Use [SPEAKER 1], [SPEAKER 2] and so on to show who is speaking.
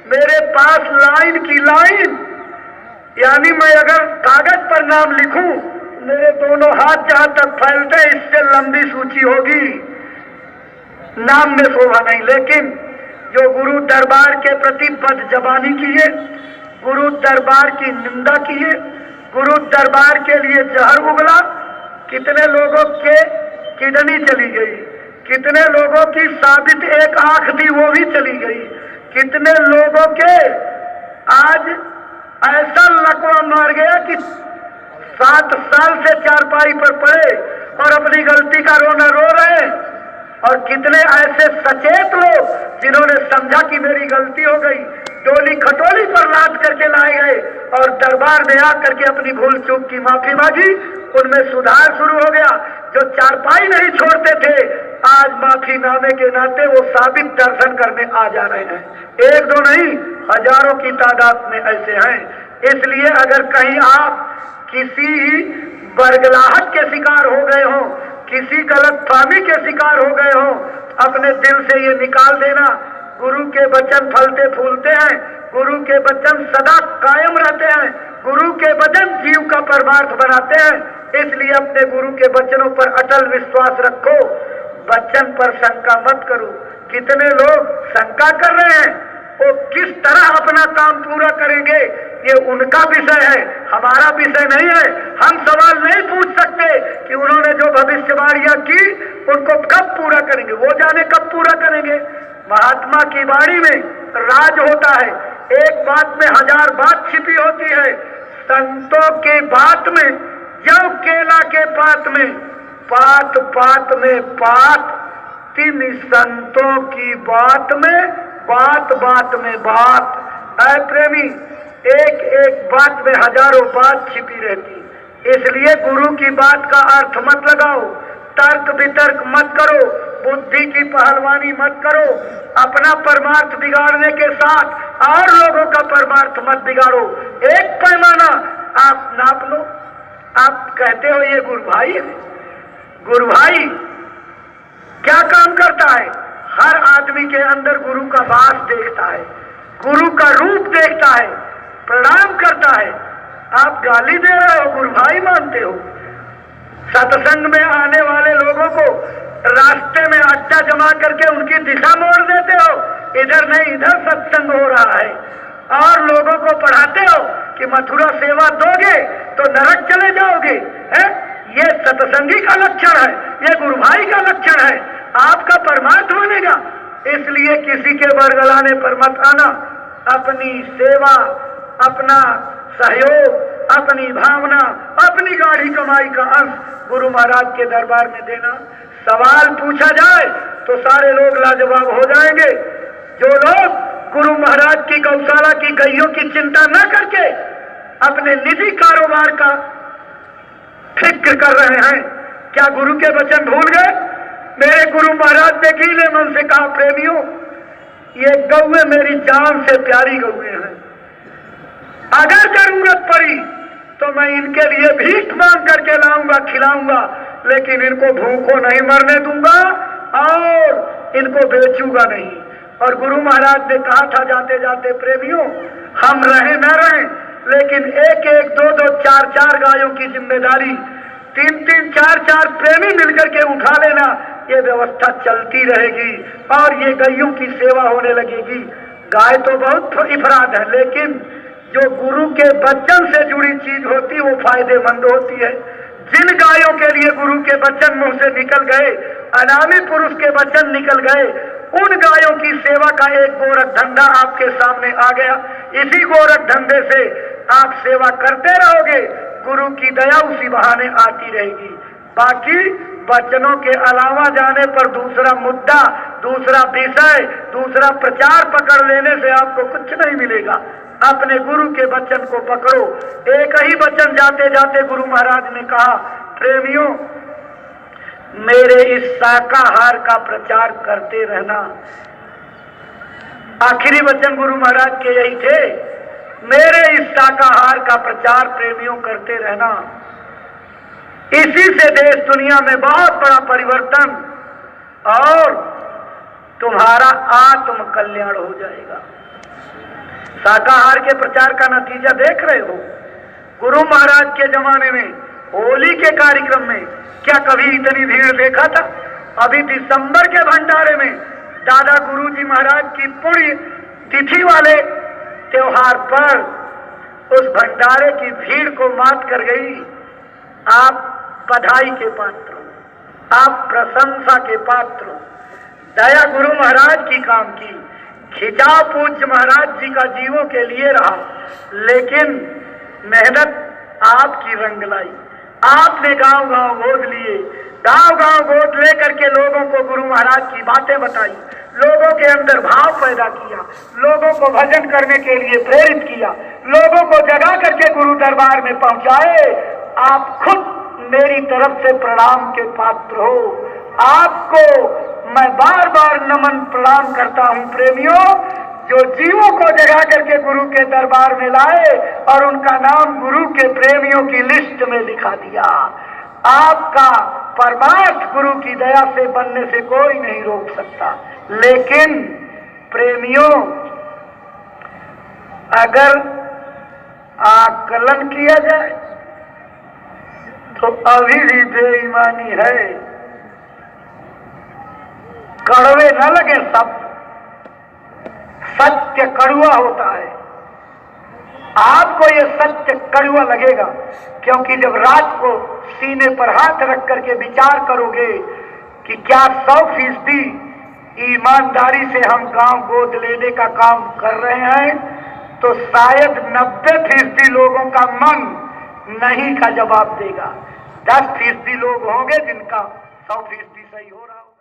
[SPEAKER 1] मेरे पास लाइन की लाइन, यानी मैं अगर कागज पर नाम लिखूं, मेरे दोनों हाथ जहां तक फैलते इससे लंबी सूची होगी, नाम में शोभा नहीं। लेकिन जो गुरु दरबार के प्रति बदजबानी किए, गुरु दरबार की निंदा किए, गुरु दरबार के लिए जहर उगला, कितने लोगों के किडनी चली गई, कितने लोगों की साबित एक आंख थी वो भी चली गई, कितने लोगों के आज ऐसा लकवा मार गया कि 7 साल से चारपाई पर पड़े और अपनी गलती का रोना रो रहे। और कितने ऐसे सचेत लोग जिन्होंने समझा कि मेरी गलती हो गई, डोली खटोली पर लाद करके लाए गए और दरबार में आकर के अपनी भूल चूक की माफी मांगी, उनमें सुधार शुरू हो गया। जो चारपाई नहीं छोड़ते थे, आज माफीनामे के नाते वो साबित दर्शन करने आ जा रहे हैं। एक दो नहीं, हजारों की तादाद में ऐसे हैं। इसलिए अगर कहीं आप किसी बरगलाहट के शिकार हो गए हो, किसी गलतफहमी के शिकार हो गए हो, अपने दिल से ये निकाल देना, गुरु के वचन फलते फूलते हैं, गुरु के वचन सदा कायम रहते हैं, गुरु के वचन जीव का परमार्थ बनाते हैं। इसलिए अपने गुरु के वचनों पर अटल विश्वास रखो, वचन पर शंका मत करो। कितने लोग शंका कर रहे हैं, वो किस तरह अपना काम पूरा करेंगे ये उनका विषय है, हमारा विषय नहीं है। हम सवाल नहीं पूछ सकते कि उन्होंने जो भविष्यवाणियां की उनको कब पूरा करेंगे, वो जाने कब पूरा करेंगे। महात्मा की वाणी में राज होता है, एक बात में 1000 बात छिपी होती है। संतों के बात में, जब केला के पात में, पात पात में पात, तीन संतों की बात में, बात बात में बात। ऐ प्रेमी, एक एक बात में हजारों बात छिपी रहती। इसलिए गुरु की बात का अर्थ मत लगाओ, तर्क वितर्क मत करो, बुद्धि की पहलवानी मत करो। अपना परमार्थ बिगाड़ने के साथ और लोगों का परमार्थ मत बिगाड़ो। एक पैमाना आप नाप लो। आप कहते हो ये गुरु भाई है, गुरु भाई क्या काम करता है? हर आदमी के अंदर गुरु का वास देखता है, गुरु का रूप देखता है, प्रणाम करता है। आप गाली दे रहे हो, गुरु भाई मानते हो। सत्संग में आने वाले लोगों को रास्ते में अड्डा जमा करके उनकी दिशा मोड़ देते हो, इधर नहीं इधर सत्संग हो रहा है। और लोगों को पढ़ाते हो कि मथुरा सेवा दोगे तो नरक चले जाओगे, है? ये सत्संगी का लक्षण है, ये गुरु भाई का लक्षण है। आपका परमार्थ बनेगा। इसलिए किसी के बरगलाने पर मत आना। अपनी सेवा, अपना सहयोग, अपनी भावना, अपनी गाढ़ी कमाई का अंश गुरु महाराज के दरबार में देना। सवाल पूछा जाए तो सारे लोग लाजवाब हो जाएंगे। जो लोग गुरु महाराज की गौशाला की गैयों की चिंता न करके अपने निजी कारोबार का फिक्र कर रहे हैं, क्या गुरु के वचन भूल गए? मेरे गुरु महाराज ने गीले मन से कहा, प्रेमियों, ये गौए मेरी जान से प्यारी गौए हैं। अगर जरूरत पड़ी तो मैं इनके लिए भीख मांग करके लाऊंगा, खिलाऊंगा, लेकिन इनको भूखों नहीं मरने दूंगा और इनको बेचूंगा नहीं। और गुरु महाराज ने कहा था जाते जाते, प्रेमियों, हम रहे न रहे, लेकिन एक एक, दो दो, चार चार गायों की जिम्मेदारी 3-3, 4-4 प्रेमी मिलकर के उठा लेना। ये व्यवस्था चलती रहेगी और ये गायों की सेवा होने लगेगी। गाय तो बहुत इफराद है, लेकिन जो गुरु के वचन से जुड़ी चीज होती है वो फायदेमंद होती है। जिन गायों के लिए गुरु के वचन मुंह से निकल गए, अनामी पुरुष के वचन निकल गए, उन गायों की सेवा का एक गोरख धंधा आपके सामने आ गया। इसी गोरख धंधे से आप सेवा करते रहोगे, गुरु की दया उसी बहाने आती रहेगी। बाकी वचनों के अलावा जाने पर दूसरा मुद्दा, दूसरा विषय, दूसरा प्रचार पकड़ लेने से आपको कुछ नहीं मिलेगा। अपने गुरु के वचन को पकड़ो। एक ही वचन जाते जाते गुरु महाराज ने कहा, प्रेमियों, मेरे इस शाकाहार का प्रचार करते रहना। आखिरी वचन गुरु महाराज के यही थे, मेरे इस शाकाहार का प्रचार प्रेमियों करते रहना, इसी से देश दुनिया में बहुत बड़ा परिवर्तन और तुम्हारा आत्म कल्याण हो जाएगा। शाकाहार के प्रचार का नतीजा देख रहे हो। गुरु महाराज के जमाने में होली के कार्यक्रम में क्या कभी इतनी भीड़ देखा था? अभी दिसंबर के भंडारे में दादा गुरु जी महाराज की पुण्य तिथि वाले त्योहार पर उस भंडारे की भीड़ को मात कर गई। आप बधाई के पात्र हो, आप प्रशंसा के पात्र हो। दया गुरु महाराज की काम की, खिंचाव पूज्य महाराज जी का जीवों के लिए रहा, लेकिन मेहनत आपकी रंग लाई। आपने गांव गांव गोद लिए, गांव गांव गोद लेकर के लोगों को गुरु महाराज की बातें बताई, लोगों के अंदर भाव पैदा किया, लोगों को भजन करने के लिए प्रेरित किया, लोगों को जगा करके गुरु दरबार में पहुंचाए। आप खुद मेरी तरफ से प्रणाम के पात्र हो। आपको मैं बार बार नमन प्रणाम करता हूं प्रेमियों, जो जीवों को जगा करके गुरु के दरबार में लाए और उनका नाम गुरु के प्रेमियों की लिस्ट में लिखा दिया। आपका परमार्थ गुरु की दया से बनने से कोई नहीं रोक सकता। लेकिन प्रेमियों, अगर आकलन किया जाए तो अभी भी बेईमानी है। कड़वे न लगे शब्द, सत्य कड़वा होता है। आपको ये सत्य कड़वा लगेगा, क्योंकि जब रात को सीने पर हाथ रख करके विचार करोगे कि क्या 100% ईमानदारी से हम गांव गोद लेने का काम कर रहे हैं, तो शायद 90% लोगों का मन नहीं का जवाब देगा। 10% लोग होंगे जिनका 100% सही हो रहा हो।